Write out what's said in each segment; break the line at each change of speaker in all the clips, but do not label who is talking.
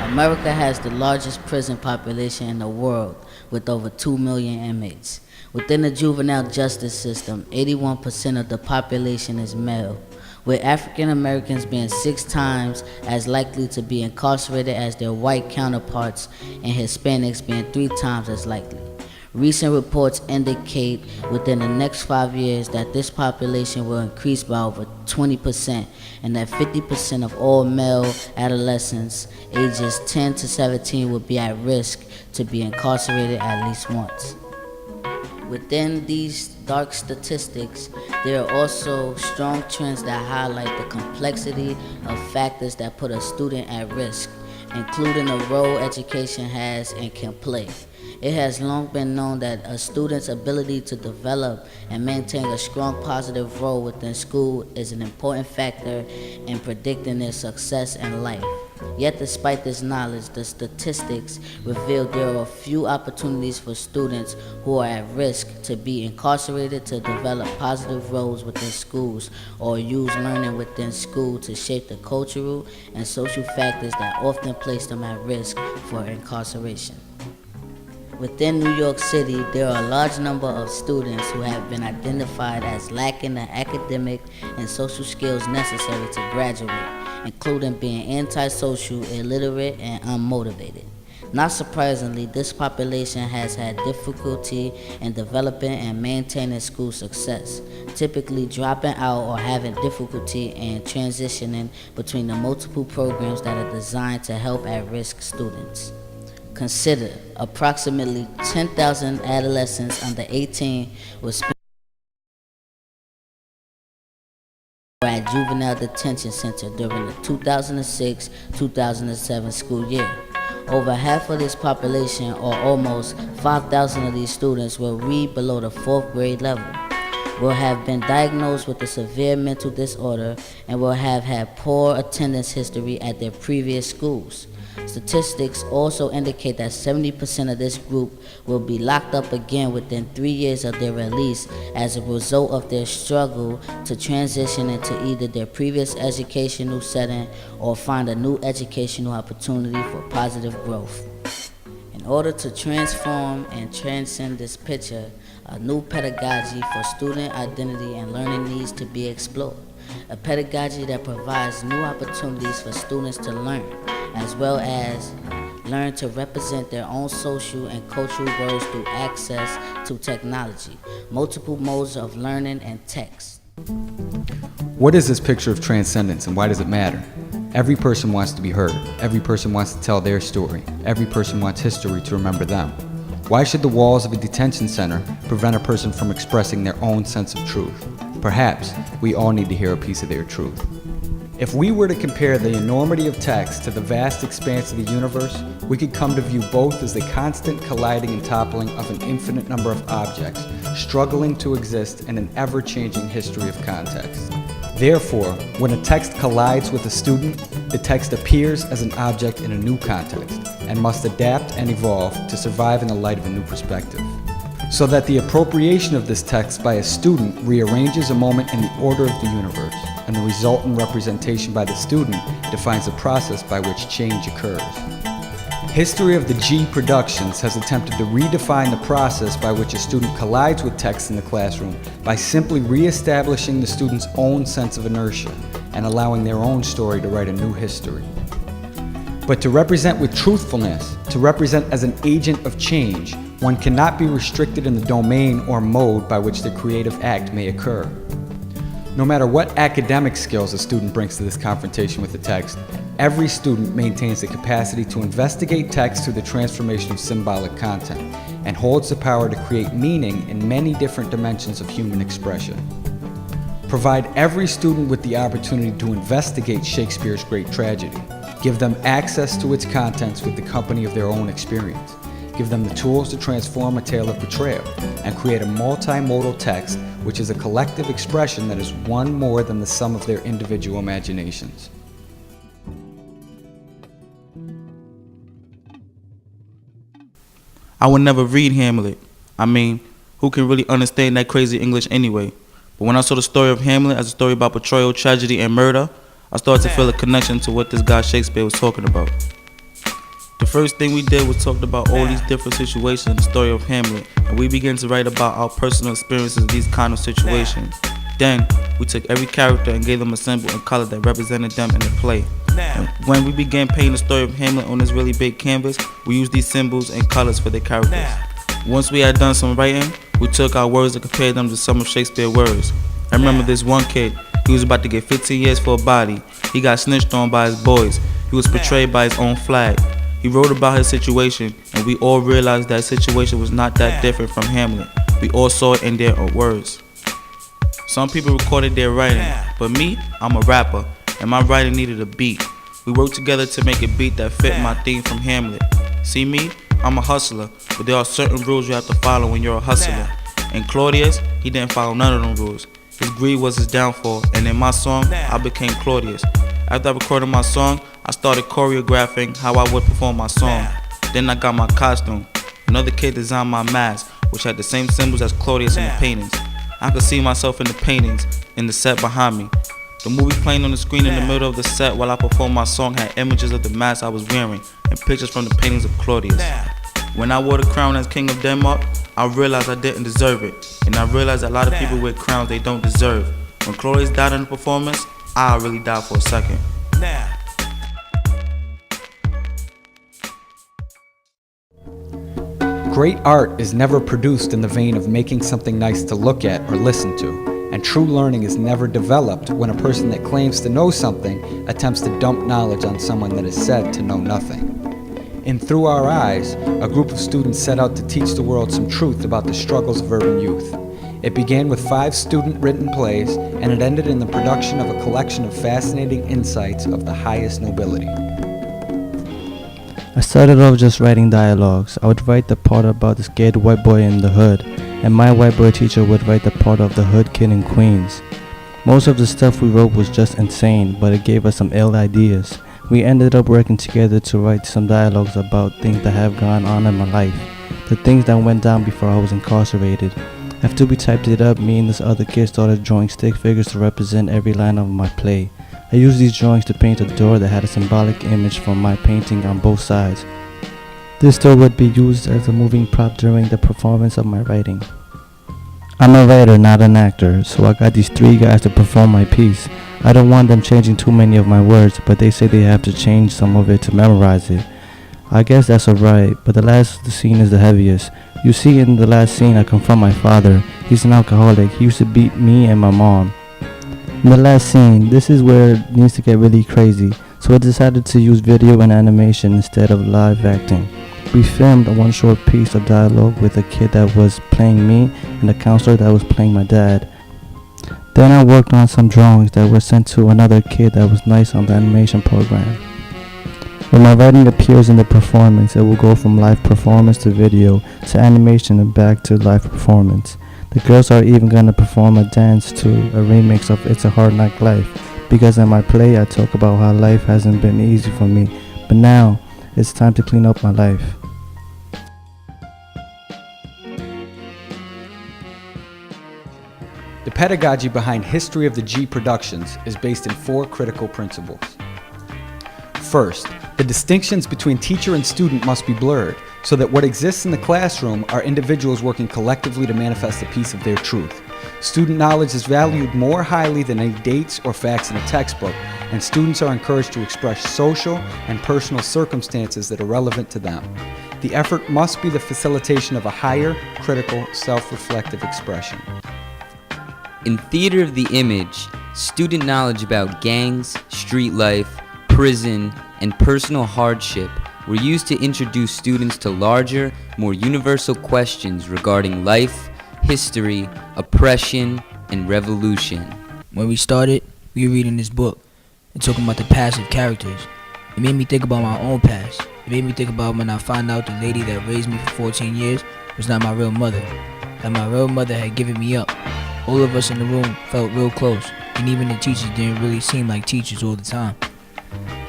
America has the largest prison population in the world, with over 2 million inmates. Within the juvenile justice system, 81% of the population is male, with African Americans being 6 times as likely to be incarcerated as their white counterparts, and Hispanics being 3 times as likely. Recent reports indicate within the next 5 years that this population will increase by over 20%, and that 50% of all male adolescents ages 10 to 17 will be at risk to be incarcerated at least once. Within these dark statistics, there are also strong trends that highlight the complexity of factors that put a student at risk, including the role education has and can play. It has long been known that a student's ability to develop and maintain a strong positive role within school is an important factor in predicting their success in life. Yet despite this knowledge, the statistics reveal there are few opportunities for students who are at risk to be incarcerated to develop positive roles within schools or use learning within school to shape the cultural and social factors that often place them at risk for incarceration. Within New York City, there are a large number of students who have been identified as lacking the academic and social skills necessary to graduate, including being antisocial, illiterate, and unmotivated. Not surprisingly, this population has had difficulty in developing and maintaining school success, typically dropping out or having difficulty in transitioning between the multiple programs that are designed to help at-risk students. Consider approximately 10,000 adolescents under 18 will spend at juvenile detention center during the 2006-2007 school year. Over half of this population, or almost 5,000 of these students, will read below the 4th grade level, will have been diagnosed with a severe mental disorder, and will have had poor attendance history at their previous schools. Statistics also indicate that 70% of this group will be locked up again within 3 years of their release as a result of their struggle to transition into either their previous educational setting or find a new educational opportunity for positive growth. In order to transform and transcend this picture, a new pedagogy for student identity and learning needs to be explored. A pedagogy that provides new opportunities for students to learn, as well as learn to represent their own social and cultural roles through access to technology, multiple modes of learning, and text.
What is this picture of transcendence, and why does it matter? Every person wants to be heard. Every person wants to tell their story. Every person wants history to remember them. Why should the walls of a detention center prevent a person from expressing their own sense of truth? Perhaps we all need to hear a piece of their truth. If we were to compare the enormity of text to the vast expanse of the universe, we could come to view both as the constant colliding and toppling of an infinite number of objects, struggling to exist in an ever-changing history of context. Therefore, when a text collides with a student, the text appears as an object in a new context, and must adapt and evolve to survive in the light of a new perspective. So that the appropriation of this text by a student rearranges a moment in the order of the universe, and the resultant representation by the student defines the process by which change occurs. History of the G Productions has attempted to redefine the process by which a student collides with text in the classroom by simply re-establishing the student's own sense of inertia and allowing their own story to write a new history. But to represent with truthfulness, to represent as an agent of change, one cannot be restricted in the domain or mode by which the creative act may occur. No matter what academic skills a student brings to this confrontation with the text, every student maintains the capacity to investigate text through the transformation of symbolic content, and holds the power to create meaning in many different dimensions of human expression. Provide every student with the opportunity to investigate Shakespeare's great tragedy. Give them access to its contents with the company of their own experience. Give them the tools to transform a tale of betrayal and create a multimodal text which is a collective expression that is one more than the sum of their individual imaginations.
I would never read Hamlet. I mean, who can really understand that crazy English anyway? But when I saw the story of Hamlet as a story about betrayal, tragedy, and murder, I started to feel a connection to what this guy Shakespeare was talking about. first thing we did was talked about all these different situations in the story of Hamlet, and we began to write about our personal experiences in these kind of situations. Then, we took every character and gave them a symbol and color that represented them in the play. And when we began painting the story of Hamlet on this really big canvas, we used these symbols and colors for the characters. Once we had done some writing, we took our words and compared them to some of Shakespeare's words. I remember this one kid, he was about to get 15 years for a body. He got snitched on by his boys. He was portrayed by his own flag. He wrote about his situation, and we all realized that his situation was not that different from Hamlet. We all saw it in their own words. Some people recorded their writing, but me, I'm a rapper, and my writing needed a beat. We worked together to make a beat that fit my theme from Hamlet. See me, I'm a hustler, but there are certain rules you have to follow when you're a hustler. And Claudius, he didn't follow none of them rules. His greed was his downfall, and in my song, I became Claudius. After I recorded my song, I started choreographing how I would perform my song. Then I got my costume. Another kid designed my mask, which had the same symbols as Claudius in the paintings. I could see myself in the paintings, in the set behind me. The movie playing on the screen in the middle of the set while I performed my song had images of the mask I was wearing and pictures from the paintings of Claudius. When I wore the crown as King of Denmark, I realized I didn't deserve it. And I realized a lot of people wear crowns they don't deserve. When Claudius died in the performance, I really died for a second.
Great art is never produced in the vein of making something nice to look at or listen to, and true learning is never developed when a person that claims to know something attempts to dump knowledge on someone that is said to know nothing. In Through Our Eyes, a group of students set out to teach the world some truth about the struggles of urban youth. It began with 5 student-written plays, and it ended in the production of a collection of fascinating insights of the highest nobility.
I started off just writing dialogues. I would write the part about the scared white boy in the hood, and my white boy teacher would write the part of the hood kid in Queens. Most of the stuff we wrote was just insane, but it gave us some ill ideas. We ended up working together to write some dialogues about things that have gone on in my life, the things that went down before I was incarcerated. After we typed it up, me and this other kid started drawing stick figures to represent every line of my play. I used these drawings to paint a door that had a symbolic image from my painting on both sides. This door would be used as a moving prop during the performance of my writing. I'm a writer, not an actor, so I got these 3 guys to perform my piece. I don't want them changing too many of my words, but they say they have to change some of it to memorize it. I guess that's alright, but the last scene is the heaviest. You see, in the last scene I confront my father. He's an alcoholic. He used to beat me and my mom. In the last scene, this is where it needs to get really crazy, so I decided to use video and animation instead of live acting. We filmed one short piece of dialogue with a kid that was playing me and a counselor that was playing my dad. Then I worked on some drawings that were sent to another kid that was nice on the animation program. When my writing appears in the performance, it will go from live performance to video to animation and back to live performance. The girls are even gonna perform a dance to a remix of It's a Hard Knock Life, because in my play I talk about how life hasn't been easy for me, but now it's time to clean up my life.
The pedagogy behind History of the G Productions is based in 4 critical principles. First, the distinctions between teacher and student must be blurred, so that what exists in the classroom are individuals working collectively to manifest a piece of their truth. Student knowledge is valued more highly than any dates or facts in a textbook, and students are encouraged to express social and personal circumstances that are relevant to them. The effort must be the facilitation of a higher, critical, self-reflective expression.
In Theater of the Image, student knowledge about gangs, street life, prison, and personal hardship were used to introduce students to larger, more universal questions regarding life, history, oppression, and revolution.
When we started, we were reading this book and talking about the passive characters. It made me think about my own past. It made me think about when I found out the lady that raised me for 14 years was not my real mother, that my real mother had given me up. All of us in the room felt real close, and even the teachers didn't really seem like teachers all the time.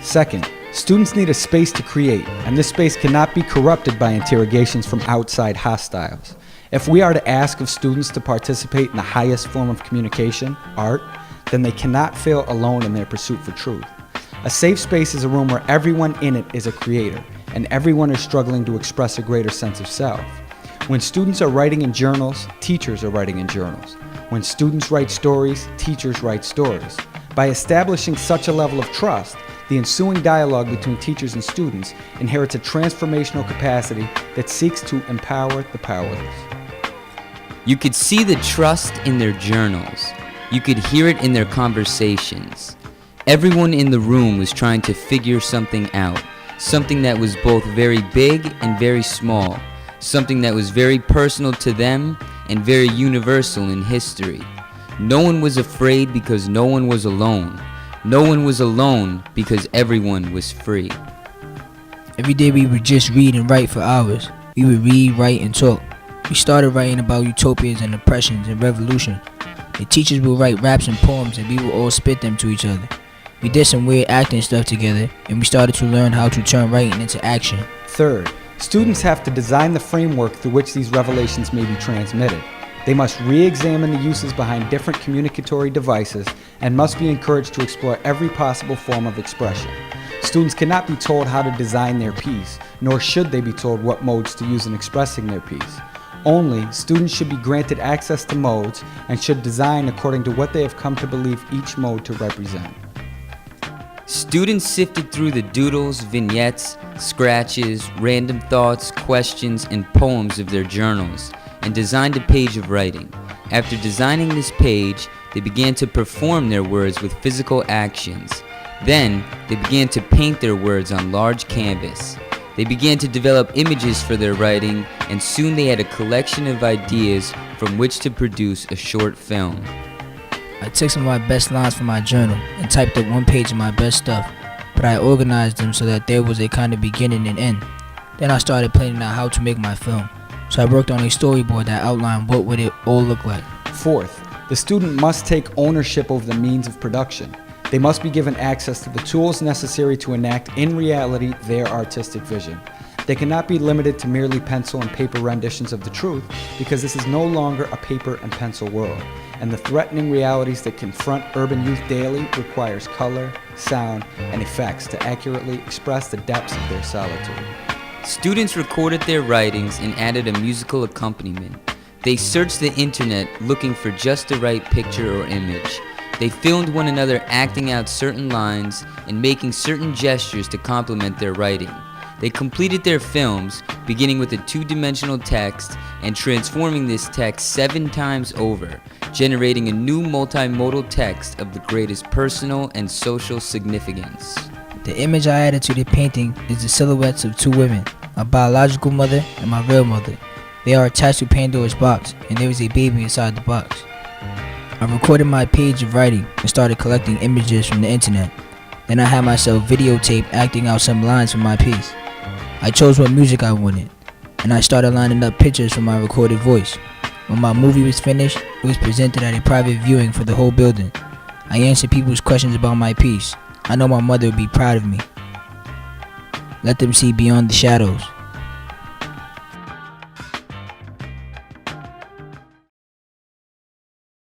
Second, students need a space to create, and this space cannot be corrupted by interrogations from outside hostiles. If we are to ask of students to participate in the highest form of communication, art, then they cannot feel alone in their pursuit for truth. A safe space is a room where everyone in it is a creator, and everyone is struggling to express a greater sense of self. When students are writing in journals, teachers are writing in journals. When students write stories, teachers write stories. By establishing such a level of trust, the ensuing dialogue between teachers and students inherits a transformational capacity that seeks to empower the powerless.
You could see the trust in their journals. You could hear it in their conversations. Everyone in the room was trying to figure something out, something that was both very big and very small, something that was very personal to them and very universal in history. No one was afraid because no one was alone. No one was alone because everyone was free.
Every day we would just read and write for hours. We would read, write, and talk. We started writing about utopias and oppressions and revolution. The teachers would write raps and poems and we would all spit them to each other. We did some weird acting stuff together and we started to learn how to turn writing into action.
Third, students have to design the framework through which these revelations may be transmitted. They must re-examine the uses behind different communicatory devices and must be encouraged to explore every possible form of expression. Students cannot be told how to design their piece, nor should they be told what modes to use in expressing their piece. Only, students should be granted access to modes and should design according to what they have come to believe each mode to represent.
Students sifted through the doodles, vignettes, scratches, random thoughts, questions, and poems of their journals and designed a page of writing. After designing this page, they began to perform their words with physical actions. Then, they began to paint their words on large canvas. They began to develop images for their writing, and soon they had a collection of ideas from which to produce a short film.
I took some of my best lines from my journal and typed up one page of my best stuff, but I organized them so that there was a kind of beginning and end. Then I started planning out how to make my film. So I worked on a storyboard that outlined what would it all look like.
Fourth, the student must take ownership over the means of production. They must be given access to the tools necessary to enact in reality their artistic vision. They cannot be limited to merely pencil and paper renditions of the truth because this is no longer a paper and pencil world, and the threatening realities that confront urban youth daily requires color, sound, and effects to accurately express the depths of their solitude.
Students recorded their writings and added a musical accompaniment. They searched the internet looking for just the right picture or image. They filmed one another acting out certain lines and making certain gestures to complement their writing. They completed their films, beginning with a two-dimensional text and transforming this text 7 times over, generating a new multimodal text of the greatest personal and social significance.
The image I added to the painting is the silhouettes of 2 women, my biological mother and my real mother. They are attached to Pandora's box, and there is a baby inside the box. I recorded my page of writing and started collecting images from the internet. Then I had myself videotape acting out some lines from my piece. I chose what music I wanted, and I started lining up pictures from my recorded voice. When my movie was finished, it was presented at a private viewing for the whole building. I answered people's questions about my piece. I know my mother would be proud of me. Let them see beyond the shadows.